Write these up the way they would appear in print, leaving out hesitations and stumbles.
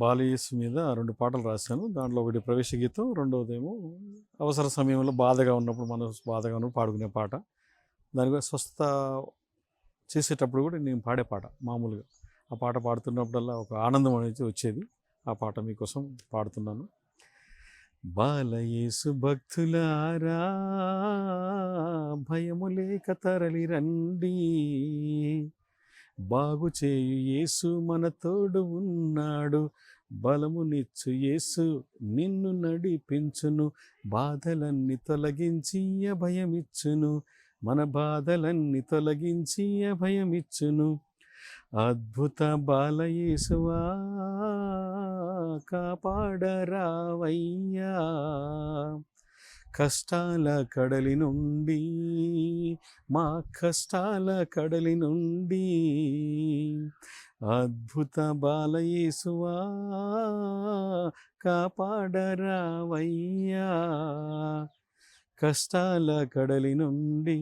బాలయేసు మీద 2 పాటలు రాశాను. దాంట్లో ఒకటి ప్రవేశ గీతం, రెండోదేమో అవసర సమయంలో బాధగా ఉన్నప్పుడు, మనసు బాధగా ఉన్నప్పుడు పాడుకునే పాట. దాని మీద స్వస్థత చేసేటప్పుడు కూడా నేను పాడే పాట మామూలుగా. ఆ పాట పాడుతున్నప్పుడల్లా ఒక ఆనందం అనేది వచ్చేది. ఆ పాట మీకోసం పాడుతున్నాను. బాలయేసు భక్తులారా భయము లేక తరలి రండి, బాగు చేయు యేసు మన తోడు ఉన్నాడు, బలమునిచ్చు యేసు నిన్ను నడిపించును, బాధలన్నీ తొలగించి అభయమిచ్చును, మన బాధలన్నీ తొలగించి అభయమిచ్చును. అద్భుత బాలయేసువా కాపాడరావయ్యా, కష్టాల కడలి నుండి, మా కష్టాల కడలి నుండి. అద్భుత బాలయేసువా కాపాడరావయ్యా, కష్టాల కడలి నుండి,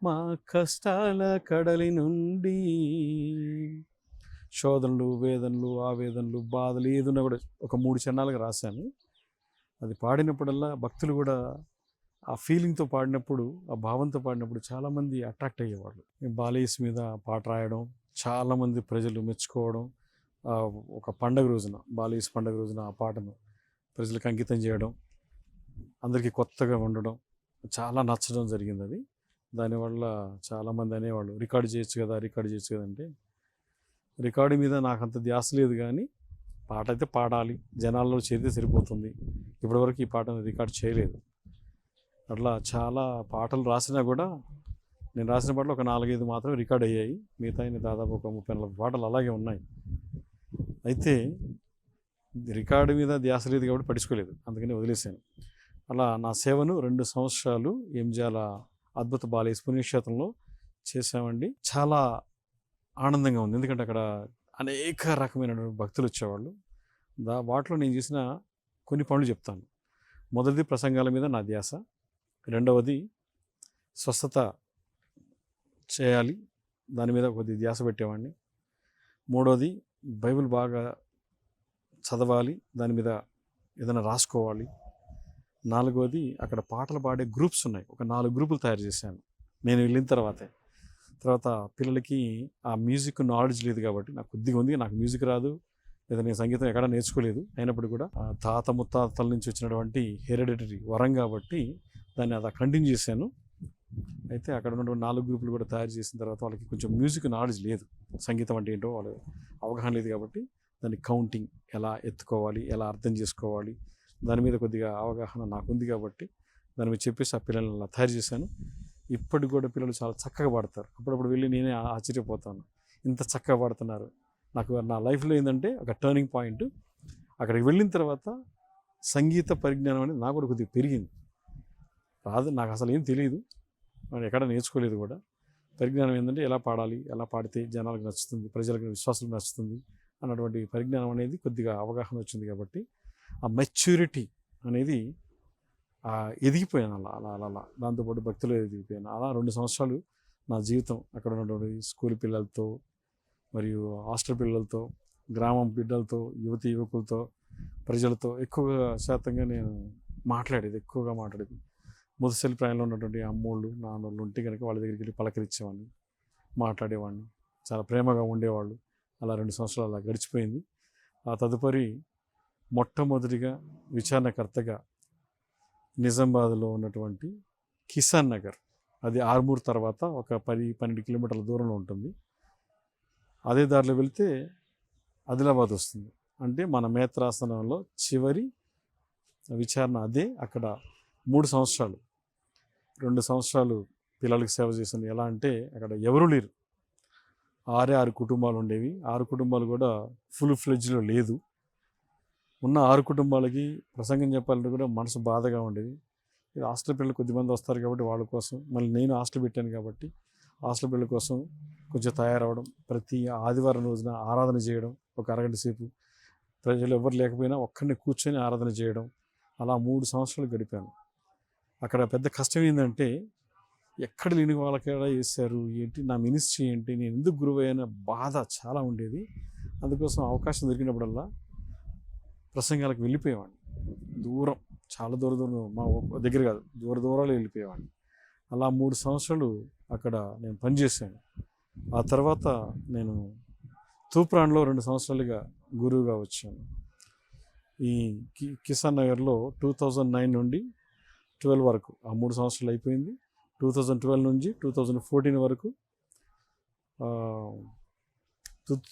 మా కష్టాల కడలి నుండి. శోధనలు, వేదనలు, ఆవేదనలు, బాధలు ఏదున్నా కూడా ఒక 3 చరణాలుగా రాశాను. అది పాడినప్పుడల్లా భక్తులు కూడా ఆ ఫీలింగ్తో పాడినప్పుడు, ఆ భావంతో పాడినప్పుడు చాలామంది అట్రాక్ట్ అయ్యేవాళ్ళు. బాలయేసు మీద పాట రాయడం, చాలామంది ప్రజలు మెచ్చుకోవడం, ఒక పండగ రోజున, బాలయేసు పండగ రోజున ఆ పాటను ప్రజలకు అంకితం చేయడం, అందరికీ కొత్తగా ఉండడం, చాలా నచ్చడం జరిగింది. అది దానివల్ల చాలామంది అనేవాళ్ళు రికార్డు చేయొచ్చు కదా అంటే, రికార్డు మీద నాకు అంత ధ్యాస లేదు, కానీ పాట అయితే పాడాలి, జనాల్లో చేరితే సరిపోతుంది. ఇప్పటివరకు ఈ పాటను రికార్డ్ చేయలేదు. అట్లా చాలా పాటలు రాసినా కూడా, నేను రాసిన పాటలు ఒక 4-5 మాత్రం రికార్డ్ అయ్యాయి. మిగతా దాదాపు ఒక 30-40 పాటలు అలాగే ఉన్నాయి. అయితే రికార్డు మీద ధ్యాస లేదు కాబట్టి పట్టించుకోలేదు, అందుకని వదిలేశాను. అలా నా సేవను 2 సంవత్సరాలు ఎంజాల అద్భుత బాలయేసు పుణ్యక్షేత్రంలో చేశామండి. చాలా ఆనందంగా ఉంది, ఎందుకంటే అక్కడ అనేక రకమైనటువంటి భక్తులు వచ్చేవాళ్ళు. వాటిలో నేను చేసిన కొన్ని పనులు చెప్తాను. మొదటిది ప్రసంగాల మీద నా ధ్యాస, రెండవది స్వస్థత చేయాలి, దాని మీద కొద్ది ధ్యాస పెట్టేవాడిని. మూడవది బైబిల్ బాగా చదవాలి, దాని మీద ఏదైనా రాసుకోవాలి. నాలుగవది అక్కడ పాటలు పాడే గ్రూప్స్ ఉన్నాయి, ఒక 4 గ్రూపులు తయారు చేశాను నేను వెళ్ళిన తర్వాత పిల్లలకి ఆ మ్యూజిక్ నాలెడ్జ్ లేదు కాబట్టి, నాకు కొద్దిగా ఉంది, నాకు మ్యూజిక్ రాదు, లేదా నేను సంగీతం ఎక్కడా నేర్చుకోలేదు. అయినప్పుడు కూడా తాత ముత్తాతల నుంచి వచ్చినటువంటి హెరిడిటరీ వరం కాబట్టి దాన్ని అలా కంటిన్యూ చేశాను. అయితే అక్కడ ఉన్నటువంటి 4 గ్రూపులు కూడా తయారు చేసిన తర్వాత వాళ్ళకి కొంచెం మ్యూజిక్ నాలెడ్జ్ లేదు, సంగీతం అంటే ఏంటో వాళ్ళు అవగాహన లేదు కాబట్టి, దాన్ని కౌంటింగ్ ఎలా ఎత్తుకోవాలి, ఎలా అర్థం చేసుకోవాలి, దాని మీద కొద్దిగా అవగాహన నాకుంది కాబట్టి దాని మీద చెప్పేసి ఆ పిల్లల్ని అలా తయారు చేశాను. ఇప్పటికి కూడా పిల్లలు చాలా చక్కగా పాడతారు. అప్పుడప్పుడు వెళ్ళి నేనే ఆశ్చర్యపోతాను, ఇంత చక్కగా పాడుతున్నారు. నాకు నా లైఫ్లో ఏంటంటే ఒక టర్నింగ్ పాయింట్, అక్కడికి వెళ్ళిన తర్వాత సంగీత పరిజ్ఞానం అనేది నాకు కూడా కొద్దిగా పెరిగింది. రాదు, నాకు అసలు ఏం తెలియదు, నేను ఎక్కడ నేర్చుకోలేదు కూడా. పరిజ్ఞానం ఏంటంటే ఎలా పాడాలి, ఎలా పాడితే జనాలకు నచ్చుతుంది, ప్రజలకు విశ్వాసాలకు నచ్చుతుంది అన్నటువంటి పరిజ్ఞానం అనేది కొద్దిగా అవగాహన వచ్చింది కాబట్టి, ఆ మెచ్యూరిటీ అనేది ఎదిగిపోయాను. అలా దాంతోపాటు భక్తులు ఎదిగిపోయాను. అలా 2 సంవత్సరాలు నా జీవితం అక్కడ ఉన్నటువంటి స్కూల్ పిల్లలతో, మరియు హాస్టల్ పిల్లలతో, గ్రామం బిడ్డలతో, యువకులతో, ప్రజలతో ఎక్కువగా శాతంగా నేను ఎక్కువగా మాట్లాడేది. ముసలి ప్రాయంలో ఉన్నటువంటి అమ్మోళ్ళు, నాన్నోళ్ళు ఉంటే కనుక వాళ్ళ దగ్గరికి వెళ్ళి పలకరించేవాడిని, మాట్లాడేవాడిని, చాలా ప్రేమగా ఉండేవాళ్ళు. అలా 2 సంవత్సరాలు అలా గడిచిపోయింది. ఆ తదుపరి మొట్టమొదటిగా విచారణకర్తగా నిజామాబాద్లో ఉన్నటువంటి కిసాన్ నగర్, అది ఆర్మూర్ తర్వాత ఒక 10-12 కిలోమీటర్ల దూరంలో ఉంటుంది. అదే దారిలో వెళితే ఆదిలాబాద్ వస్తుంది. అంటే మన మేత్రాసనంలో చివరి విచారణ అదే. అక్కడ 3 సంవత్సరాలు, 2 సంవత్సరాలు పిల్లలకి సేవ చేశాను. ఎలా అంటే అక్కడ ఎవరు లేరు, 6 కుటుంబాలు ఉండేవి. 6 కుటుంబాలు కూడా ఫుల్ ఫ్లెడ్జ్లో లేదు. ఉన్న 6 కుటుంబాలకి ప్రసంగం చెప్పాలంటే కూడా మనసు బాధగా ఉండేది. ఇది హాస్టల్ పిల్లలు కొద్దిమంది వస్తారు కాబట్టి వాళ్ళ కోసం, మళ్ళీ నేను హాస్టల్ పెట్టాను కాబట్టి హాస్టల్ పిల్లల కోసం కొంచెం తయారవడం, ప్రతి ఆదివారం రోజున ఆరాధన చేయడం, ఒక అరగంట సేపు ప్రజలు ఎవరు లేకపోయినా ఒక్కడిని కూర్చొని ఆరాధన చేయడం, అలా 3 సంవత్సరాలు గడిపాను. అక్కడ పెద్ద కష్టం ఏంటంటే, ఎక్కడ లేని వాళ్ళకి చేశారు ఏంటి, నా మినిస్ట్రీ ఏంటి, నేను ఎందుకు గురువయ్యాన బాధ చాలా ఉండేది. అందుకోసం అవకాశం దొరికినప్పుడల్లా ప్రసంగాలకు వెళ్ళిపోయేవాడిని. దూరం, చాలా దూరం మా దగ్గర కాదు, దూరాలు వెళ్ళిపోయేవాడిని. అలా 3 సంవత్సరాలు అక్కడ నేను పనిచేశాను. ఆ తర్వాత నేను తూప్రాన్లో 2 సంవత్సరాలుగా గురువుగా వచ్చాను. ఈ కిసాన్ నగర్లో 2009 నుండి 12 వరకు ఆ 3 సంవత్సరాలు అయిపోయింది. 2012 నుంచి 2014 వరకు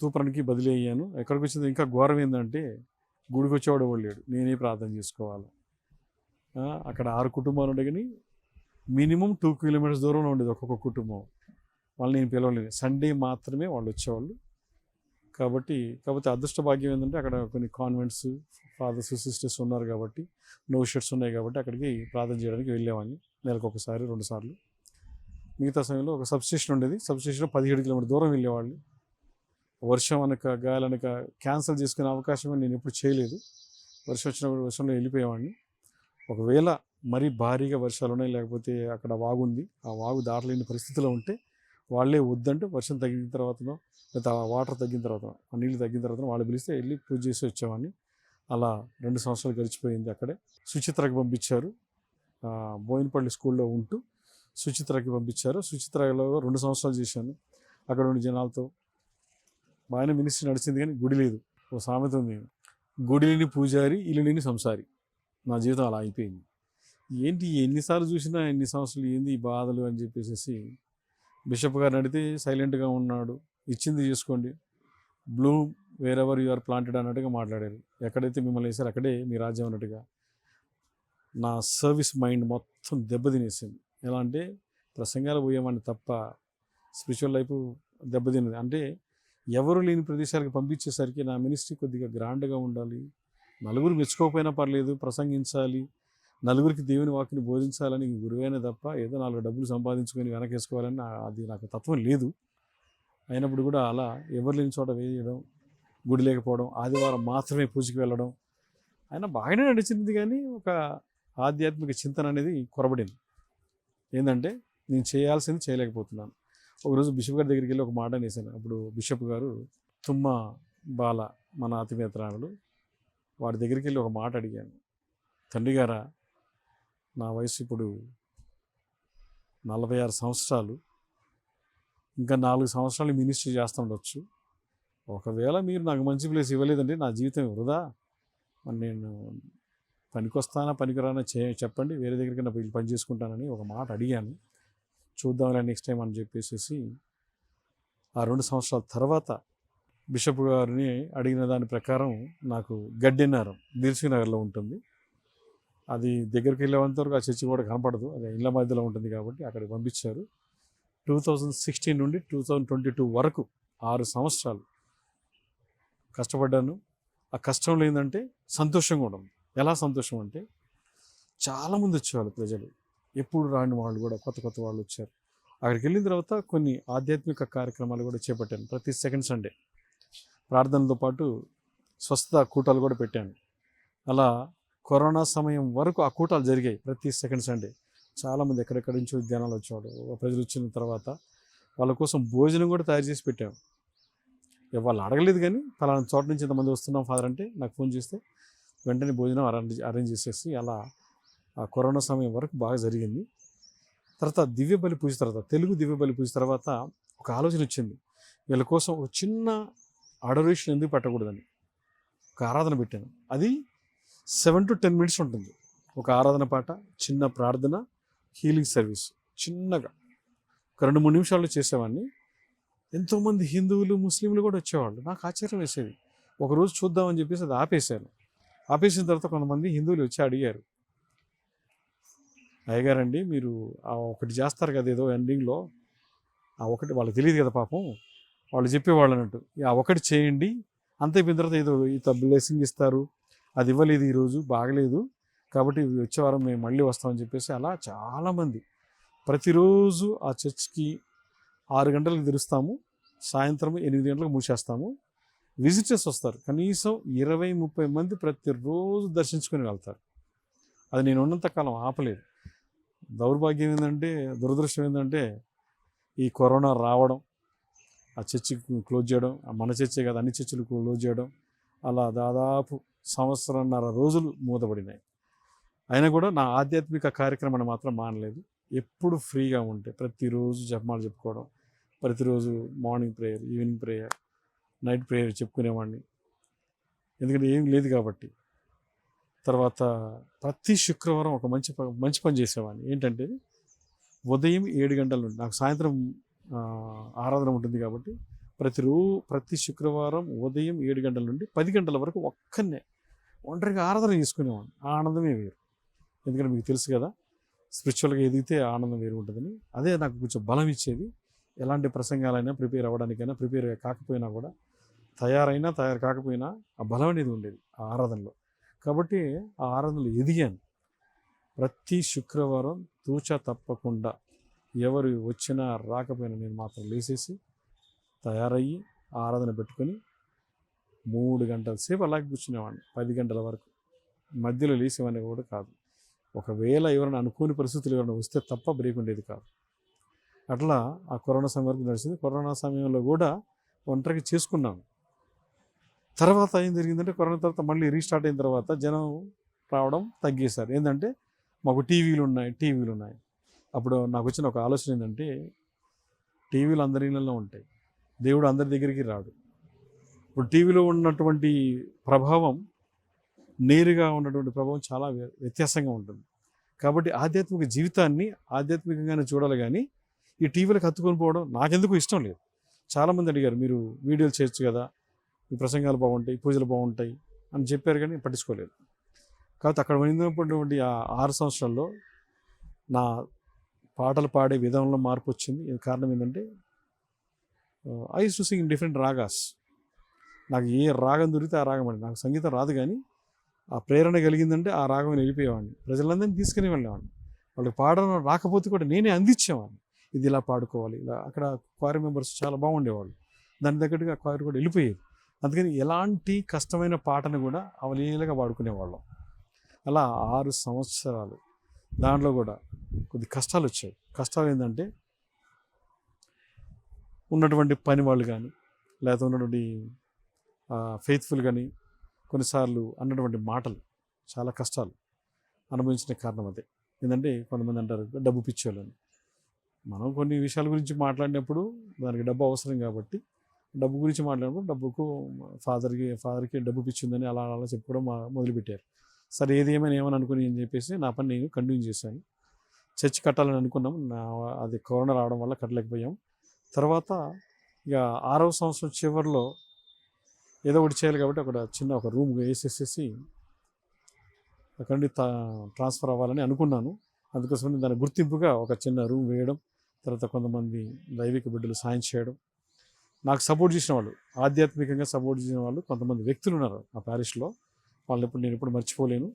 తూప్రాన్కి బదిలీ అయ్యాను. ఎక్కడికి వచ్చింది ఇంకా ఘోరం ఏంటంటే, గుడికి వచ్చేవాడు ఎవడు లేడు, నేనే ప్రార్థన చేసుకోవాలి. అక్కడ 6 కుటుంబాలు ఉండే కానీ మినిమం 2 కిలోమీటర్స్ దూరంలో ఉండేది ఒక్కొక్క కుటుంబం. వాళ్ళు నేను పిలవలేదు, సండే మాత్రమే వాళ్ళు వచ్చేవాళ్ళు. కాకపోతే అదృష్ట భాగ్యం ఏంటంటే అక్కడ కొన్ని కాన్వెంట్స్, ఫాదర్స్, సిస్టర్స్ ఉన్నారు కాబట్టి, నో షెడ్స్ ఉన్నాయి కాబట్టి అక్కడికి ప్రార్థన చేయడానికి వెళ్ళేవాడిని. నెలకు 1-2 సార్లు. మిగతా సమయంలో ఒక సబ్స్టేషన్ ఉండేది, సబ్స్టేషన్లో 17 కిలోమీటర్ దూరం వెళ్ళేవాళ్ళు. వర్షం అనక గాలనక క్యాన్సిల్ చేసుకునే అవకాశం నేను ఎప్పుడు చేయలేదు. వర్షం వచ్చినప్పుడు వర్షంలో వెళ్ళిపోయేవాడిని. ఒకవేళ మరీ భారీగా వర్షాలు ఉన్నాయి, లేకపోతే అక్కడ వాగు ఉంది, ఆ వాగు దాటలేని పరిస్థితిలో ఉంటే వాళ్ళే వద్దంటే వర్షం తగ్గిన తర్వాతనో, లేదా వాటర్ తగ్గిన తర్వాత, ఆ నీళ్ళు తగ్గిన తర్వాత వాళ్ళు పిలిస్తే వెళ్ళి పూజ చేసి వచ్చేవాడిని. అలా 2 సంవత్సరాలు గడిచిపోయింది అక్కడే. సుచిత్రకి పంపించారు. బోయినపల్లి స్కూల్లో ఉంటూ సుచిత్రకి పంపించారు. సుచిత్రలో 2 సంవత్సరాలు చేశాను. అక్కడ ఉండి జనాలతో బాగానే మినిస్ట్రీ నడిచింది, కానీ గుడి లేదు. ఓ సామెత ఉంది, గుడి లేని పూజారి, ఇల్లు లేని సంసారి. నా జీవితం అలా అయిపోయింది. ఏంటి ఎన్నిసార్లు చూసినా ఎన్ని సంవత్సరాలు ఏంది ఈ బాధలు అని చెప్పేసి బిషప్ గారిని అడిగితే సైలెంట్గా ఉన్నాడు. ఇచ్చింది చేసుకోండి, bloom wherever you are planted అన్నట్టుగా మాట్లాడారు. ఎక్కడైతే మిమ్మల్ని వేసారు అక్కడే మీ రాజ్యం అన్నట్టుగా. నా సర్వీస్ మైండ్ మొత్తం దెబ్బతినేసింది. ఎలా అంటే ప్రసంగాలు పోయేవాడిని తప్ప స్పిరిచువల్ లైఫ్ దెబ్బతిన్నది. అంటే ఎవరు లేని ప్రదేశాలకు పంపించేసరికి నా మినిస్ట్రీ కొద్దిగా గ్రాండ్గా ఉండాలి, నలుగురు మెచ్చుకోకపోయినా పర్లేదు, ప్రసంగించాలి, నలుగురికి దేవుని వాక్యని బోధించాలని గురువైనా తప్ప ఏదో 4 డబ్బులు సంపాదించుకొని వెనకేసుకోవాలని అది నాకు తత్వం లేదు. అయినప్పుడు కూడా అలా ఎవరు లేని చోట వేయడం, గుడి లేకపోవడం, ఆదివారం మాత్రమే పూజకి వెళ్ళడం, ఆయన బాగానే నడిచింది. కానీ ఒక ఆధ్యాత్మిక చింతన అనేది కొరబడింది. ఏంటంటే నేను చేయాల్సింది చేయలేకపోతున్నాను. ఒకరోజు బిషప్ గారి దగ్గరికి వెళ్ళి ఒక మాట అనేసాను. అప్పుడు బిషప్ గారు తుమ్మ బాల, మన అతిమిత్రాలు, వాడి దగ్గరికి వెళ్ళి ఒక మాట అడిగాను. తండ్రి గారా, నా వయసు ఇప్పుడు 46 సంవత్సరాలు, ఇంకా 4 సంవత్సరాలు మినిస్ట్రీ చేస్తూ ఉండొచ్చు. ఒకవేళ మీరు నాకు మంచి ప్లేస్ ఇవ్వలేదంటే నా జీవితం వృధా. మరి నేను పనికొస్తానా పనికిరానా చెప్పండి, వేరే దగ్గరికి నా పని చేసుకుంటానని ఒక మాట అడిగాను. చూద్దాంలే నెక్స్ట్ టైం అని చెప్పేసి ఆ 2 సంవత్సరాల తర్వాత బిషప్ గారిని అడిగిన దాని ప్రకారం నాకు గడ్డెన్నారం దిల్సుఖ్నగర్లో ఉంటుంది. అది దగ్గరికి వెళ్ళేంత వరకు ఆ చర్చి కూడా కనపడదు, అది ఇళ్ళ మధ్యలో ఉంటుంది కాబట్టి అక్కడికి పంపించారు. 2016 నుండి 2022 వరకు 6 సంవత్సరాలు కష్టపడ్డాను. ఆ కష్టంలో ఏంటంటే సంతోషంగా ఉండదు. ఎలా సంతోషం అంటే, చాలామంది వచ్చేవాళ్ళు ప్రజలు, ఎప్పుడు రాని వాళ్ళు కూడా కొత్త వాళ్ళు వచ్చారు. అక్కడికి వెళ్ళిన తర్వాత కొన్ని ఆధ్యాత్మిక కార్యక్రమాలు కూడా చేపట్టాను. ప్రతి సెకండ్ సండే ప్రార్థనతో పాటు స్వస్థత కూటాలు కూడా పెట్టాను. అలా కరోనా సమయం వరకు ఆ కూటాలు జరిగాయి ప్రతి సెకండ్ సండే. చాలామంది ఎక్కడెక్కడి నుంచో ధ్యానాలు వచ్చేవాడు. ప్రజలు వచ్చిన తర్వాత వాళ్ళ కోసం భోజనం కూడా తయారు చేసి పెట్టాము. వాళ్ళు అడగలేదు, కానీ పలానా చోట నుంచి ఇంతమంది వస్తున్నాం ఫాదర్ అంటే నాకు ఫోన్ చేస్తే వెంటనే భోజనం అరేంజ్ చేసేసి అలా ఆ కరోనా సమయం వరకు బాగా జరిగింది. తర్వాత దివ్యబలి పూజ తర్వాత, తెలుగు దివ్యబలి పూజ తర్వాత ఒక ఆలోచన వచ్చింది. వీళ్ళ కోసం ఒక చిన్న అడోరేషన్ ఎందుకు పెట్టకూడదని ఒక ఆరాధన పెట్టాను. అది 7 to 10 minutes ఉంటుంది. ఒక ఆరాధన పాట, చిన్న ప్రార్థన, హీలింగ్ సర్వీస్ చిన్నగా ఒక 2-3 నిమిషాల్లో చేసేవాడిని. ఎంతోమంది హిందువులు, ముస్లింలు కూడా వచ్చేవాళ్ళు. నాకు ఆశ్చర్యం వేసేది. ఒకరోజు చూద్దామని చెప్పేసి అది ఆపేశాను. ఆపేసిన తర్వాత కొంతమంది హిందువులు వచ్చి అడిగారు, అయ్యగారండి మీరు ఆ ఒకటి చేస్తారు కదా ఏదో ఎండింగ్లో, ఆ ఒకటి వాళ్ళకి తెలియదు కదా పాపం, వాళ్ళు చెప్పేవాళ్ళు అన్నట్టు, ఆ ఒకటి చేయండి, అంతే. అయిపోయిన తర్వాత ఏదో ఇంత బ్లెస్సింగ్ ఇస్తారు, అది ఇవ్వలేదు ఈరోజు, బాగలేదు, కాబట్టి వచ్చే వారం మేము మళ్ళీ వస్తామని చెప్పేసి అలా చాలామంది. ప్రతిరోజు ఆ చర్చ్కి 6 గంటలకు తెరుస్తాము, సాయంత్రం 8 గంటలకు మూసేస్తాము. విజిటర్స్ వస్తారు, కనీసం 20-30 మంది ప్రతిరోజు దర్శించుకొని వెళ్తారు. అది నేను ఉన్నంతకాలం ఆపలేదు. దౌర్భాగ్యం ఏంటంటే, దురదృష్టం ఏంటంటే, ఈ కరోనా రావడం, ఆ చర్చి క్లోజ్ చేయడం, మన చర్చే కాదు అన్ని చర్చిలు క్లోజ్ చేయడం, అలా దాదాపు సంవత్సరంన్నర రోజులు మూతపడినాయి. అయినా కూడా నా ఆధ్యాత్మిక కార్యక్రమాన్ని మాత్రం మానలేదు. ఎప్పుడు ఫ్రీగా ఉంటే ప్రతిరోజు జపమాలు చెప్పుకోవడం, ప్రతిరోజు morning prayer, evening prayer, night prayer చెప్పుకునేవాడిని. ఎందుకంటే ఏం లేదు కాబట్టి. తర్వాత ప్రతి శుక్రవారం ఒక మంచి పని చేసేవాడిని. ఏంటంటే ఉదయం 7 గంటల నుండి, నాకు సాయంత్రం ఆరాధన ఉంటుంది కాబట్టి ప్రతి శుక్రవారం ఉదయం 7 గంటల నుండి 10 గంటల వరకు ఒంటరిగా ఆరాధన చేసుకునేవాడిని. ఆ ఆనందమే వేరు. ఎందుకంటే మీకు తెలుసు కదా, స్పిరిచువల్గా ఎదిగితే ఆనందం వేరు ఉంటుందని. అదే నాకు కొంచెం బలం ఇచ్చేది. ఎలాంటి ప్రసంగాలైనా ప్రిపేర్ అవ్వడానికైనా, ప్రిపేర్ కాకపోయినా కూడా, తయారు కాకపోయినా ఆ బలం అనేది ఉండేది ఆ ఆరాధనలో. కాబట్టి ఆ ఆరాధనలో ఎదిగాను. ప్రతి శుక్రవారం తూచా తప్పకుండా ఎవరు వచ్చినా రాకపోయినా నేను మాత్రం లేచేసి తయారయ్యి ఆరాధన పెట్టుకొని 3 గంటల సేపు అలాగే కూర్చునేవాడిని, 10 గంటల వరకు. మధ్యలో లేచేవాడిని కూడా కాదు. ఒకవేళ ఎవరైనా అనుకోని పరిస్థితులు ఎవరైనా వస్తే తప్ప బ్రేక్ ఉండేది కాదు. అట్లా ఆ కరోనా సమయం వరకు నడిచింది. కరోనా సమయంలో కూడా ఒంటరికి చేసుకున్నాను. తర్వాత ఏం జరిగిందంటే, కరోనా తర్వాత మళ్ళీ రీస్టార్ట్ అయిన తర్వాత జనం రావడం తగ్గేశారు. ఏంటంటే మాకు టీవీలు ఉన్నాయి. అప్పుడు నాకు వచ్చిన ఒక ఆలోచన ఏంటంటే, టీవీలు అందరి ఇళ్ళల్లో ఉంటాయి, దేవుడు అందరి దగ్గరికి రాడు. ఇప్పుడు టీవీలో ఉన్నటువంటి ప్రభావం, నేరుగా ఉన్నటువంటి ప్రభావం చాలా వ్యత్యాసంగా ఉంటుంది. కాబట్టి ఆధ్యాత్మిక జీవితాన్ని ఆధ్యాత్మికంగానే చూడాలి, కానీ ఈ టీవీలకు హత్తుకొని పోవడం నాకెందుకు ఇష్టం లేదు. చాలామంది అడిగారు, మీరు వీడియోలు చేయొచ్చు కదా, ఈ ప్రసంగాలు బాగుంటాయి, పూజలు బాగుంటాయి అని చెప్పారు, కానీ పట్టించుకోలేదు. కాబట్టి అక్కడ ఉన్నటువంటి ఆ 6 సంవత్సరాల్లో నా పాటలు పాడే విధానంలో మార్పు వచ్చింది. కారణం ఏంటంటే, I use to sing in different ragas. నాకు ఏ రాగం దొరికితే ఆ రాగం అండి. నాకు సంగీతం రాదు, కానీ ఆ ప్రేరణ కలిగిందంటే ఆ రాగం వెళ్ళిపోయేవాడిని. ప్రజలందరినీ తీసుకుని వెళ్ళేవాడిని. వాళ్ళకి పాడడం రాకపోతే కూడా నేనే అందించేవాడిని. ఇది ఇలా పాడుకోవాలి, ఇలా. అక్కడ క్వైర్ మెంబర్స్ చాలా బాగుండేవాళ్ళు, దాని తగ్గట్టుగా క్వైర్ కూడా వెళ్ళిపోయేది. అందుకని ఎలాంటి కష్టమైన పాటను కూడా అవలీలగా పాడుకునేవాళ్ళం. అలా 6 సంవత్సరాలు. దాంట్లో కూడా కొద్ది కష్టాలు వచ్చాయి. కష్టాలు ఏంటంటే, ఉన్నటువంటి పని వాళ్ళు కానీ, లేకపోతే ఉన్నటువంటి ఫెయిత్ఫుల్ కానీ కొన్నిసార్లు అన్నటువంటి మాటలు, చాలా కష్టాలు అనుభవించిన కారణం అదే. ఏంటంటే కొంతమంది అంటారు డబ్బు పిచ్చోళ్ళని. మనం కొన్ని విషయాల గురించి మాట్లాడినప్పుడు దానికి డబ్బు అవసరం కాబట్టి, డబ్బు గురించి మాట్లాడినప్పుడు డబ్బుకు ఫాదర్కి డబ్బు పిచ్చిందని అలా చెప్పుకోవడం మొదలుపెట్టారు. సరే, ఏది ఏమని అనుకుని అని చెప్పేసి నా పని నేను కంటిన్యూ చేశాను. చర్చి కట్టాలని అనుకున్నాం, అది కరోనా రావడం వల్ల కట్టలేకపోయాం. తర్వాత ఇక 6వ సంవత్సరం చివరిలో ఏదో ఒకటి చేయాలి కాబట్టి ఒక రూమ్ వేసేసేసి అక్కడి నుండి ట్రాన్స్ఫర్ అవ్వాలని అనుకున్నాను. అందుకోసమని దాని గుర్తింపుగా ఒక చిన్న రూమ్ వేయడం, తర్వాత కొంతమంది దైవిక బిడ్డలు సాయం చేయడం, నాకు సపోర్ట్ చేసిన వాళ్ళు, ఆధ్యాత్మికంగా సపోర్ట్ చేసిన వాళ్ళు కొంతమంది వ్యక్తులు ఉన్నారు ఆ ప్యారిష్లో. నేను ఎప్పుడు మర్చిపోలేను.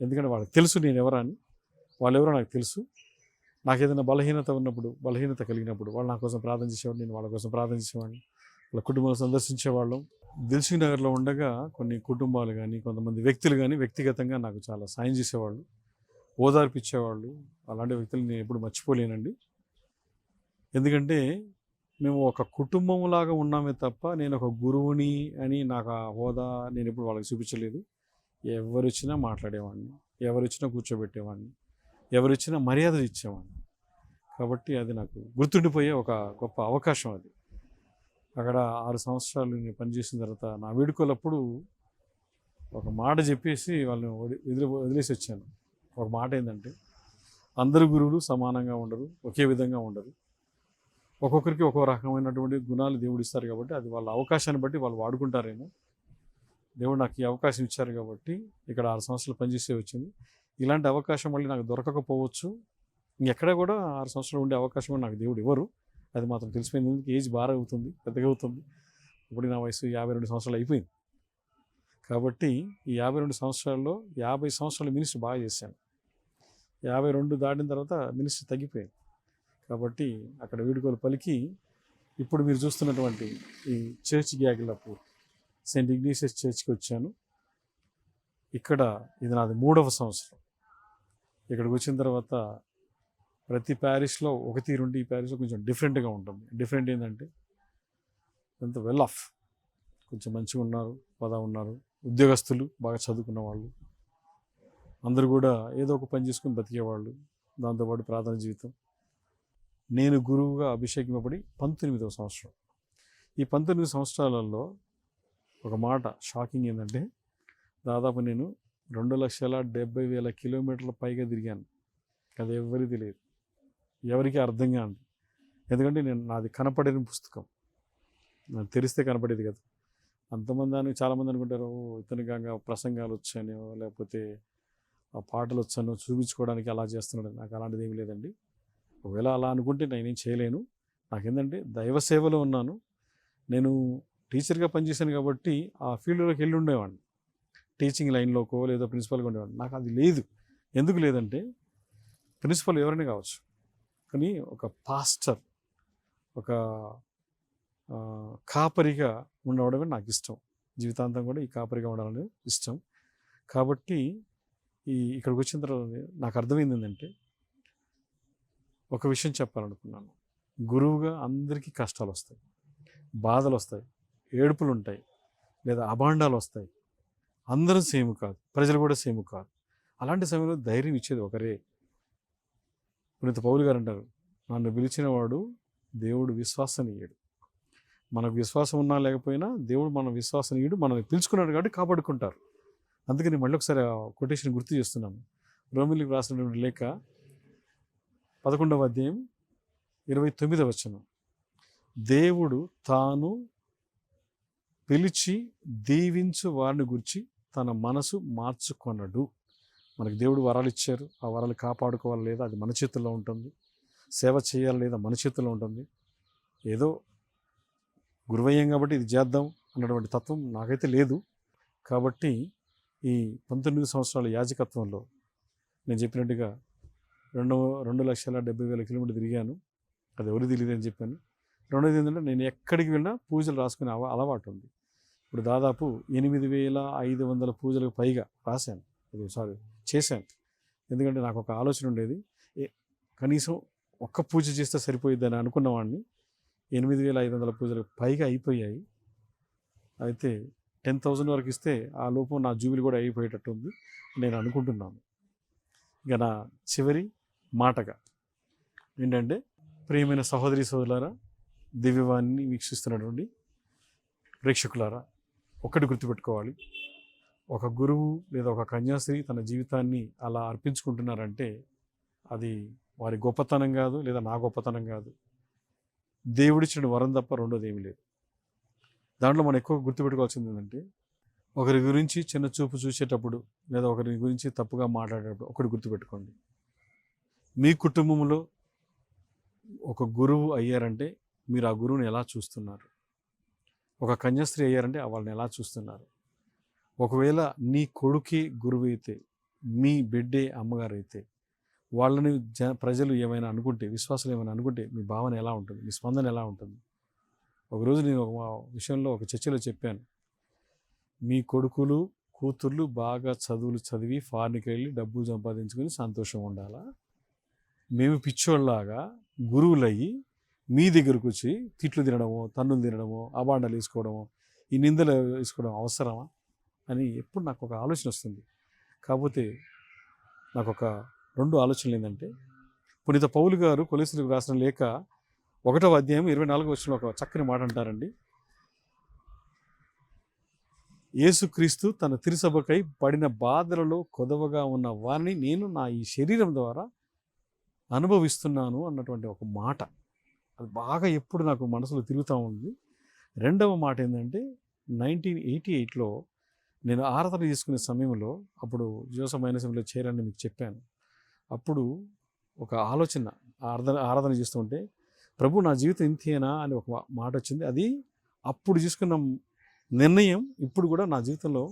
ఎందుకంటే వాళ్ళకి తెలుసు నేను ఎవరని, వాళ్ళెవరో నాకు తెలుసు. నాకు ఏదైనా బలహీనత కలిగినప్పుడు వాళ్ళు నా కోసం ప్రార్థన చేసేవాడు, నేను వాళ్ళ కోసం ప్రార్థన చేసేవాడిని. వాళ్ళ కుటుంబాలు సందర్శించేవాళ్ళం. దిల్సుఖ్ నగర్లో ఉండగా కొన్ని కుటుంబాలు కానీ, కొంతమంది వ్యక్తులు కానీ వ్యక్తిగతంగా నాకు చాలా సాయం చేసేవాళ్ళు, ఓదార్పిచ్చేవాళ్ళు. అలాంటి వ్యక్తులు నేను ఎప్పుడు మర్చిపోలేనండి. ఎందుకంటే మేము ఒక కుటుంబంలాగా ఉన్నామే తప్ప, నేను ఒక గురువుని అని నాకు ఆ హోదా నేను ఎప్పుడు వాళ్ళకి చూపించలేదు. ఎవరు వచ్చినా మాట్లాడేవాడిని, ఎవరు వచ్చినా కూర్చోబెట్టేవాడిని, ఎవరు వచ్చినా మర్యాదలు ఇచ్చేవాడిని. కాబట్టి అది నాకు గుర్తుండిపోయే ఒక గొప్ప అవకాశం అది. అక్కడ 6 సంవత్సరాలు నేను పనిచేసిన తర్వాత నా వేడుకలప్పుడు ఒక మాట చెప్పేసి వాళ్ళని వదిలేసి వచ్చాను. ఒక మాట ఏంటంటే, అందరు గురువులు సమానంగా ఉండరు, ఒకే విధంగా ఉండరు. ఒక్కొక్కరికి ఒక్కో రకమైనటువంటి గుణాలు దేవుడు ఇస్తారు కాబట్టి, అది వాళ్ళ అవకాశాన్ని బట్టి వాళ్ళు వాడుకుంటారేమో. దేవుడు నాకు ఈ అవకాశం ఇచ్చారు కాబట్టి ఇక్కడ 6 సంవత్సరాలు పనిచేసే వచ్చింది. ఇలాంటి అవకాశం మళ్ళీ నాకు దొరకకపోవచ్చు. ఇంకెక్కడ కూడా 6 సంవత్సరాలు ఉండే అవకాశం కూడా నాకు దేవుడు ఇవ్వరు. అది మాత్రం తెలిసిపోయింది. ఏజ్ బాగా అవుతుంది, పెద్దగా అవుతుంది. ఇప్పుడు నా వయసు 52 సంవత్సరాలు అయిపోయింది. కాబట్టి ఈ 52 సంవత్సరాల్లో 50 సంవత్సరాలు మినిస్ట్రీ బాగా చేశాను. 52 దాటిన తర్వాత మినిస్ట్రీ తగ్గిపోయింది. కాబట్టి అక్కడ వీడుకోలు పలికి ఇప్పుడు మీరు చూస్తున్నటువంటి ఈ చర్చ్ గ్యాగిలాపూర్ సెయింట్ ఇగ్నేషియస్ చర్చ్కి వచ్చాను. ఇక్కడ ఇది నాది 3వ సంవత్సరం. ఇక్కడికి వచ్చిన తర్వాత ప్రతి ప్యారిష్లో ఒకటి రెండు, ఈ ప్యారిష్లో కొంచెం డిఫరెంట్గా ఉంటుంది. డిఫరెంట్ ఏంటంటే, ఎంత వెల్ ఆఫ్, కొంచెం మంచిగా ఉన్నారు, ఉన్నారు, ఉద్యోగస్తులు, బాగా చదువుకున్న వాళ్ళు, అందరూ కూడా ఏదో ఒక పని చేసుకుని బతికేవాళ్ళు, దాంతోపాటు ప్రార్థన జీవితం. నేను గురువుగా అభిషేకింపబడి 19వ సంవత్సరం. ఈ 19 సంవత్సరాలలో ఒక మాట షాకింగ్ ఏంటంటే, దాదాపు నేను 2,70,000 కిలోమీటర్ల పైగా తిరిగాను. అది ఎవరికి తెలియదు, ఎవరికి అర్థం కాదు. ఎందుకంటే నాది కనపడని పుస్తకం, నాకు తెరిస్తే కనపడేది కదా. చాలామంది అనుకుంటారు, ఇతనికి ప్రసంగాలు వచ్చానో లేకపోతే ఆ పాటలు వచ్చానో చూపించుకోవడానికి అలా చేస్తున్నాడు. నాకు అలాంటిది ఏమీ లేదండి. ఒకవేళ అలా అనుకుంటే నేనేం చేయలేను. నాకేంటంటే దైవ సేవలో ఉన్నాను. నేను టీచర్గా పనిచేశాను కాబట్టి ఆ ఫీల్డ్లోకి వెళ్ళి ఉండేవాడిని, టీచింగ్ లైన్లోకో లేదా ప్రిన్సిపల్గా ఉండేవాడిని. నాకు అది లేదు. ఎందుకు లేదంటే, ప్రిన్సిపల్ ఎవరైనా కావచ్చు, కానీ ఒక పాస్టర్, ఒక కాపరిగా ఉండడమే నాకు ఇష్టం. జీవితాంతం కూడా ఈ కాపరిగా ఉండాలని ఇష్టం. కాబట్టి ఇక్కడికి వచ్చిన తర్వాత నాకు అర్థమైంది ఏంటంటే, ఒక విషయం చెప్పాలనుకున్నాను. గురువుగా అందరికీ కష్టాలు వస్తాయి, బాధలు వస్తాయి, ఏడుపులు ఉంటాయి, లేదా అభాండాలు వస్తాయి. అందరూ సేమ్ కాదు, ప్రజలు కూడా సేమ్ కాదు. అలాంటి సమయంలో ధైర్యం ఇచ్చేది ఒకరే. పునీత పౌలు గారు అంటారు, నన్ను పిలిచిన వాడు దేవుడు విశ్వాసనీయుడు. మనకు విశ్వాసం ఉన్నా లేకపోయినా దేవుడు మన విశ్వాసనీయుడు, మనల్ని పిలుచుకున్నాడు కాబట్టి కాపాడుకుంటారు. అందుకని మళ్ళీ ఒకసారి కొటేషన్ గుర్తు చేస్తున్నాను. రోమిలికి రాసినటువంటి లేఖ 11వ అధ్యాయం 29వ వచనం, దేవుడు తాను పిలిచి దీవించు వారిని గురించి తన మనసు మార్చుకొనడు. మనకి దేవుడు వరాలు ఇచ్చారు, ఆ వరాలు కాపాడుకోవాలి లేదా అది మన చేతుల్లో ఉంటుంది, సేవ చేయాలి లేదా మన చేతుల్లో ఉంటుంది. ఏదో గురువయ్యాం కాబట్టి ఇది చేద్దాం అన్నటువంటి తత్వం నాకైతే లేదు. కాబట్టి ఈ 19 సంవత్సరాల యాజకత్వంలో నేను చెప్పినట్టుగా 2,70,000 కిలోమీటర్లు తిరిగాను. అది ఎవరు తెలియదని చెప్పాను. రెండోది ఏంటంటే, నేను ఎక్కడికి వెళ్ళినా పూజలు రాసుకునే అలవాటు ఉంది. ఇప్పుడు దాదాపు 8,500 పూజలకు పైగా రాశాను, చేశాను. ఎందుకంటే నాకు ఒక ఆలోచన ఉండేది, కనీసం ఒక్క పూజ చేస్తే సరిపోయిద్దని అనుకున్నవాడిని. 8,500 పూజలకు పైగా అయిపోయాయి. అయితే 10,000 వరకు ఇస్తే ఆ లోపం నా జూబిలి కూడా అయిపోయేటట్టు ఉంది నేను అనుకుంటున్నాను. ఇక నా చివరి మాటగా ఏంటంటే, ప్రియమైన సహోదరి సోదరులారా, దివ్యవాణిని వీక్షిస్తున్నటువంటి ప్రేక్షకులారా, ఒక్కటి గుర్తుపెట్టుకోవాలి. ఒక గురువు లేదా ఒక కన్యాశ్రీ తన జీవితాన్ని అలా అర్పించుకుంటున్నారంటే అది వారి గొప్పతనం కాదు, లేదా నా గొప్పతనం కాదు. దేవుడిచ్చిన వరం తప్ప రెండోది ఏమీ లేదు. దాంట్లో మనం ఎక్కువ గుర్తుపెట్టుకోవాల్సింది ఏంటంటే, ఒకరి గురించి చిన్న చూపు చూసేటప్పుడు లేదా ఒకరి గురించి తప్పుగా మాట్లాడేటప్పుడు ఒకటి గుర్తుపెట్టుకోండి. మీ కుటుంబంలో ఒక గురువు అయ్యారంటే మీరు ఆ గురువుని ఎలా చూస్తున్నారు? ఒక కన్యాస్త్రీ అయ్యారంటే వాళ్ళని ఎలా చూస్తున్నారు? ఒకవేళ నీ కొడుకే గురువు అయితే, మీ బిడ్డే అమ్మగారు అయితే, వాళ్ళని ప్రజలు ఏమైనా అనుకుంటే, విశ్వాసాలు ఏమైనా అనుకుంటే మీ భావన ఎలా ఉంటుంది? మీ స్పందన ఎలా ఉంటుంది? ఒకరోజు నేను ఒక విషయంలో ఒక చర్చలో చెప్పాను, మీ కొడుకులు కూతుర్లు బాగా చదువులు చదివి ఫారిన్కి వెళ్ళి డబ్బులు సంపాదించుకొని సంతోషం ఉండాలా? మేము పిచ్చోళ్ళలాగా గురువులయ్యి మీ దగ్గరకు వచ్చి తిట్లు తినడమో, తన్నులు తినడమో, అబాండాలు వేసుకోవడమో, ఈ నిందలు వేసుకోవడం అవసరమా అని ఎప్పుడు నాకు ఒక ఆలోచన వస్తుంది. కాకపోతే నాకు ఒక 2 ఆలోచనలు ఏంటంటే, పునీత పౌలు గారు కొలొస్సీయులకు రాసిన లేఖ 1వ అధ్యాయం 24వ వచనంలో ఒక చక్కని మాట అంటారండి. యేసుక్రీస్తు తన తిరుసభకై పడిన బాధలలో కొదవగా ఉన్న వారిని నేను నా ఈ శరీరం ద్వారా అనుభవిస్తున్నాను అన్నటువంటి ఒక మాట. అది బాగా ఎప్పుడు నాకు మనసులో తిరుగుతూ ఉంది. రెండవ మాట ఏంటంటే, 1988లో నేను ఆరాధన చేసుకునే సమయంలో, అప్పుడు జోసఫ్ మైనసంలో చేరాలని మీకు చెప్పాను. అప్పుడు ఒక ఆలోచన, ఆరాధన చేస్తుంటే, ప్రభు నా జీవితం ఇంతేనా అని ఒక మాట వచ్చింది. అది అప్పుడు తీసుకున్న నిర్ణయం ఇప్పుడు కూడా నా జీవితంలో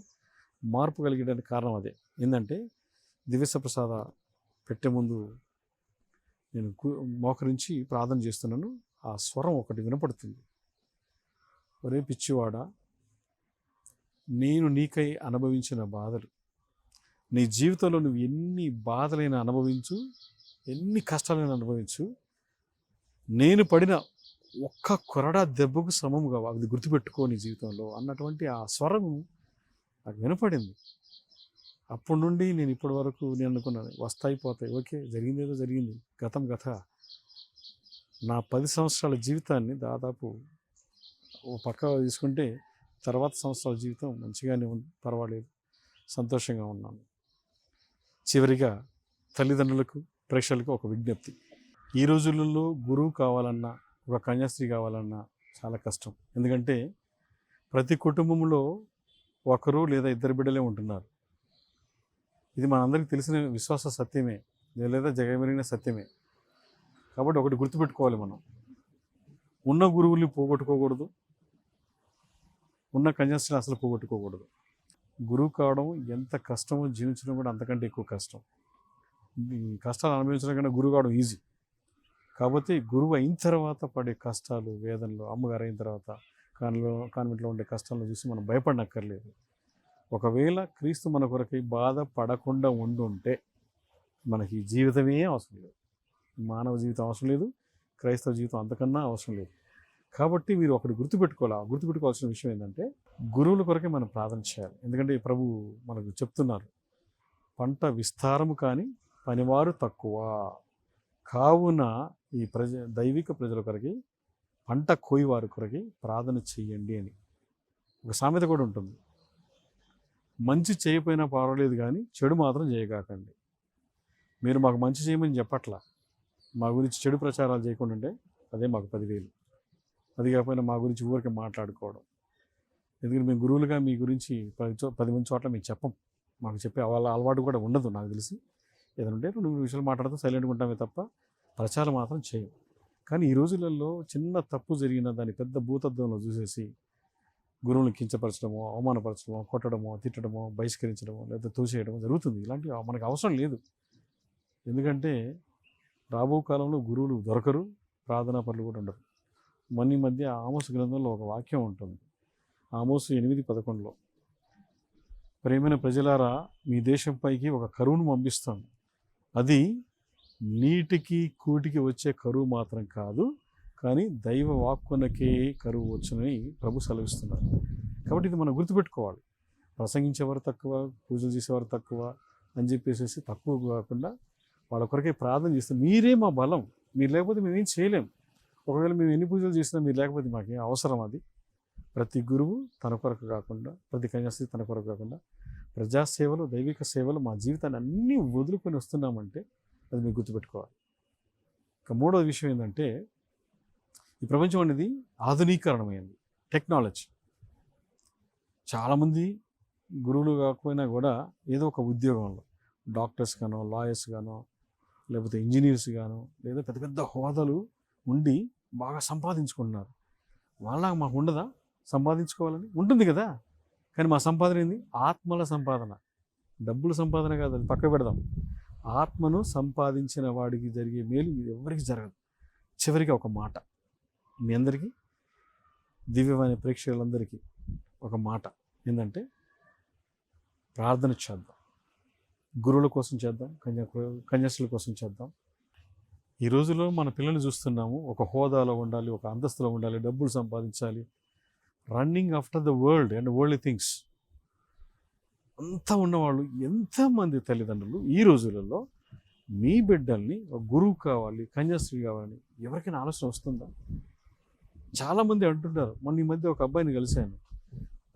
మార్పు కలిగడానికి కారణం అదే. ఏంటంటే, దివ్యప్రసాద పెట్టే ముందు నేను మోకరించి ప్రార్థన చేస్తున్నాను. ఆ స్వరం ఒకటి వినపడుతుంది, ఒరే పిచ్చివాడా, నేను నీకై అనుభవించిన బాధలు, నీ జీవితంలో నువ్వు ఎన్ని బాధలైనా అనుభవించు, ఎన్ని కష్టాలైనా అనుభవించు, నేను పడిన ఒక్క కొరడా దెబ్బకు సమముగా అది గుర్తుపెట్టుకో నీ జీవితంలో అన్నటువంటి ఆ స్వరం నాకు వినపడింది. అప్పటి నుండి నేను ఇప్పటి వరకు నేను అనుకున్నాను వస్తాయి పోతాయి, ఓకే జరిగింది ఏదో జరిగింది, గతం గత. నా 10 సంవత్సరాల జీవితాన్ని దాదాపు ఓ పక్క తీసుకుంటే తర్వాత సంవత్సరాల జీవితం మంచిగానే ఉంది, పర్వాలేదు, సంతోషంగా ఉన్నాను. చివరిగా తల్లిదండ్రులకు, ప్రేక్షకులకు ఒక విజ్ఞప్తి. ఈ రోజులలో గురువు కావాలన్నా, ఒక కన్యాస్త్రీ కావాలన్నా చాలా కష్టం. ఎందుకంటే ప్రతి కుటుంబంలో ఒకరు లేదా ఇద్దరు బిడ్డలే ఉంటున్నారు. ఇది మనందరికీ తెలిసిన విశ్వాస సత్యమే, లేదా జగమెరిగిన సత్యమే. కాబట్టి ఒకటి గుర్తుపెట్టుకోవాలి, మనం ఉన్న గురువుల్ని పోగొట్టుకోకూడదు, ఉన్న కన్యాస్త్రీని అసలు పోగొట్టుకోకూడదు. గురువు కావడం ఎంత కష్టమో జీవించడం కూడా అంతకంటే ఎక్కువ కష్టం. ఈ కష్టాలు అనుభవించడం కన్నా గురువు కావడం ఈజీ. కాబట్టి గురువు అయిన తర్వాత పడే కష్టాలు, వేదనలు, అమ్మగారు అయిన తర్వాత కాన్వెంట్లో ఉండే కష్టాలను చూసి మనం భయపడనక్కర్లేదు. ఒకవేళ క్రీస్తు మన కొరకై బాధ పడకుండా ఉండుంటే మనకి జీవితమే అవసరం లేదు, మానవ జీవితం అవసరం లేదు, క్రైస్తవ జీవితం అంతకన్నా అవసరం లేదు. కాబట్టి మీరు ఒకటి గుర్తుపెట్టుకోవాల్సిన విషయం ఏంటంటే గురువుల కొరకే మనం ప్రార్థన చేయాలి. ఎందుకంటే ప్రభు మనకు చెప్తున్నారు, పంట విస్తారము కానీ పనివారు తక్కువ, కావున ఈ దైవిక ప్రజల కొరకి, పంట కోయివారి కొరకి ప్రార్థన చెయ్యండి అని ఒక సామెత కూడా ఉంటుంది. మంచి చేయకపోయినా పర్వాలేదు కానీ చెడు మాత్రం చేయకాకండి. మీరు మాకు మంచి చేయమని చెప్పట్లా, మా గురించి చెడు ప్రచారాలు చేయకుండా ఉంటే అదే మాకు 10,000. అది కాకపోయినా మా గురించి ఊరికే మాట్లాడుకోవడం. ఎందుకంటే మేము గురువులుగా మీ గురించి 10 మంది చోట్ల మేము చెప్పం, మాకు చెప్పే వాళ్ళ అలవాటు కూడా ఉండదు నాకు తెలిసి. ఏదైనా ఉంటే 2 విషయాలు మాట్లాడుతూ సైలెంట్గా ఉంటామే తప్ప ప్రచారం మాత్రం చేయం. కానీ ఈ రోజులలో చిన్న తప్పు జరిగిన దాన్ని పెద్ద భూతత్వంలో చూసేసి గురువుని కించపరచడమో, అవమానపరచడమో, కొట్టడమో, తిట్టడమో, బహిష్కరించడమో, లేదా తోసేయడమో జరుగుతుంది. ఇలాంటివి మనకు అవసరం లేదు. ఎందుకంటే రాబో కాలంలో గురువులు దొరకరు, ప్రార్థనా పనులు కూడా ఉండరు. ఈ మధ్య ఆమోసు గ్రంథంలో ఒక వాక్యం ఉంటుంది. ఆమోసు 8:11లో, ప్రేమైన ప్రజలారా మీ దేశంపైకి ఒక కరువును పంపిస్తాను, అది నీటికి కూటికి వచ్చే కరువు మాత్రం కాదు, కానీ దైవ వాక్కునకే కరువు వచ్చునని ప్రభు సెలవిస్తున్నారు. కాబట్టి ఇది మనం గుర్తుపెట్టుకోవాలి. ప్రసంగించేవారు తక్కువ, పూజలు చేసేవారు తక్కువ అని చెప్పేసి తక్కువ కాకుండా వాళ్ళ కొరకే ప్రార్థన చేస్తే మీరే మా బలం, మీరు లేకపోతే మేమేం చేయలేం. ఒకవేళ మేము ఎన్ని పూజలు చేసినా మీరు లేకపోతే మాకేం అవసరం. అది ప్రతి గురువు తన కొరకు కాకుండా, ప్రతి కన్యాస్త్రీ తన కొరకు కాకుండా ప్రజాసేవలు, దైవిక సేవలు మా జీవితాన్ని అన్నీ వదులుకొని వస్తున్నామంటే అది మీరు గుర్తుపెట్టుకోవాలి. ఇక మూడవ విషయం ఏంటంటే ఈ ప్రపంచం అనేది ఆధునీకరణమైంది, టెక్నాలజీ. చాలామంది గురువులు కాకపోయినా కూడా ఏదో ఒక ఉద్యోగంలో డాక్టర్స్ గానో, లాయర్స్ గానో, లేకపోతే ఇంజనీర్స్ గానో, లేదా పెద్ద పెద్ద హోదాలు ఉండి బాగా సంపాదించుకుంటున్నారు. వాళ్ళ మాకు ఉండదా సంపాదించుకోవాలని? ఉంటుంది కదా. కానీ మా సంపాదన ఏంది? ఆత్మల సంపాదన, డబ్బుల సంపాదన కాదు. అది పక్క పెడదాం. ఆత్మను సంపాదించిన వాడికి జరిగే మేలు ఎవరికి జరగదు. చివరికి ఒక మాట మీ అందరికీ, దివ్యమైన ప్రేక్షకులందరికీ ఒక మాట ఏంటంటే ప్రార్థన చేద్దాం, గురువుల కోసం చేద్దాం, కన్యాస్త్రీల కోసం చేద్దాం. ఈ రోజులో మన పిల్లల్ని చూస్తున్నాము, ఒక హోదాలో ఉండాలి, ఒక అంతస్తులో ఉండాలి, డబ్బులు సంపాదించాలి, running after the world and world things. అంతా ఉన్నవాళ్ళు ఎంతమంది తల్లిదండ్రులు ఈ రోజులలో మీ బిడ్డల్ని ఒక గురువు కావాలి, కన్యాస్త్రీ కావాలని ఎవరికైనా ఆలోచన వస్తుందా? చాలామంది అంటుంటారు. మొన్న ఈ మధ్య ఒక అబ్బాయిని కలిశాను,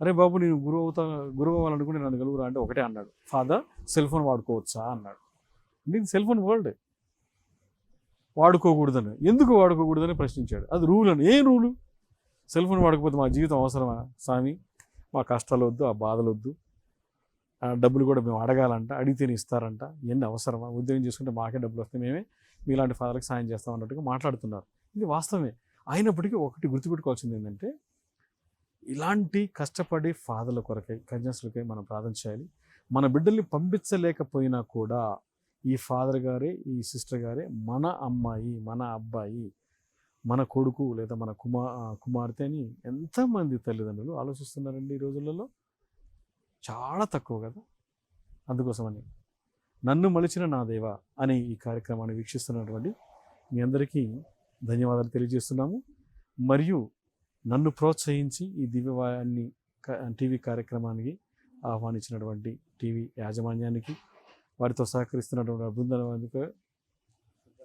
అరే బాబు నేను గురువు అవ్వాలనుకుంటే నన్ను కలుగురా అంటే ఒకటే అన్నాడు, ఫాదర్ సెల్ ఫోన్ వాడుకోవచ్చా అన్నాడు. నీకు సెల్ ఫోన్ వరల్డ్ వాడుకోకూడదని, ఎందుకు వాడుకోకూడదని ప్రశ్నించాడు. అది రూల్ అని. ఏం రూలు? సెల్ ఫోన్ వాడకపోతే మా జీవితం అవసరమా స్వామి? మా కష్టాలు వద్దు, ఆ బాధలు వద్దు, ఆ డబ్బులు కూడా మేము అడగాలంట, అడిగితేనే ఇస్తారంట, ఎన్ని అవసరమా? ఉద్యోగం చేసుకుంటే మాకే డబ్బులు వస్తాయి, మేమే మీలాంటి ఫాదర్కి సాయం చేస్తాం అన్నట్టుగా మాట్లాడుతున్నారు. ఇది వాస్తవమే. అయినప్పటికీ ఒకటి గుర్తుపెట్టుకోవాల్సింది ఏంటంటే ఇలాంటి కష్టపడి ఫాదర్ల కొరకై, కన్యాస్త్రీలకై మనం ప్రార్థన చేయాలి. మన బిడ్డల్ని పంపించలేకపోయినా కూడా ఈ ఫాదర్ గారే, ఈ సిస్టర్ గారే మన అమ్మాయి, మన అబ్బాయి, మన కొడుకు లేదా మన కుమార్తె అని ఎంతమంది తల్లిదండ్రులు ఆలోచిస్తున్నారండి ఈ రోజులలో? చాలా తక్కువ కదా. అందుకోసమని నన్ను మలిచిన నా దేవా అనే ఈ కార్యక్రమాన్ని వీక్షిస్తున్నటువంటి మీ అందరికీ ధన్యవాదాలు తెలియజేస్తున్నాము. మరియు నన్ను ప్రోత్సహించి ఈ దివ్యవాణి టీవీ కార్యక్రమానికి ఆహ్వానించినటువంటి టీవీ యాజమాన్యానికి, వారితో సహకరిస్తున్నటువంటి బృందానికి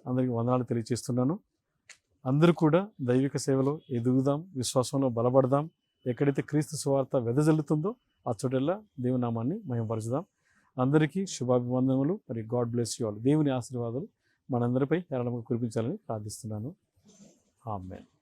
అందరికీ వందనాలు తెలియజేస్తున్నాను. అందరూ కూడా దైవిక సేవలో ఎదుగుదాం, విశ్వాసంలో బలపడదాం. ఎక్కడైతే క్రీస్తు సువార్త వెదజల్లుతుందో ఆ చోటెల్లా దేవుని నామాన్ని మహిమపరచుదాం. అందరికీ శుభాభివందనములు. మరి గాడ్ బ్లెస్ యు ఆల్. దేవుని ఆశీర్వాదాలు మనందరిపై హేళనగా కురిపించాలని ప్రార్థిస్తున్నాను. ఆమేన్.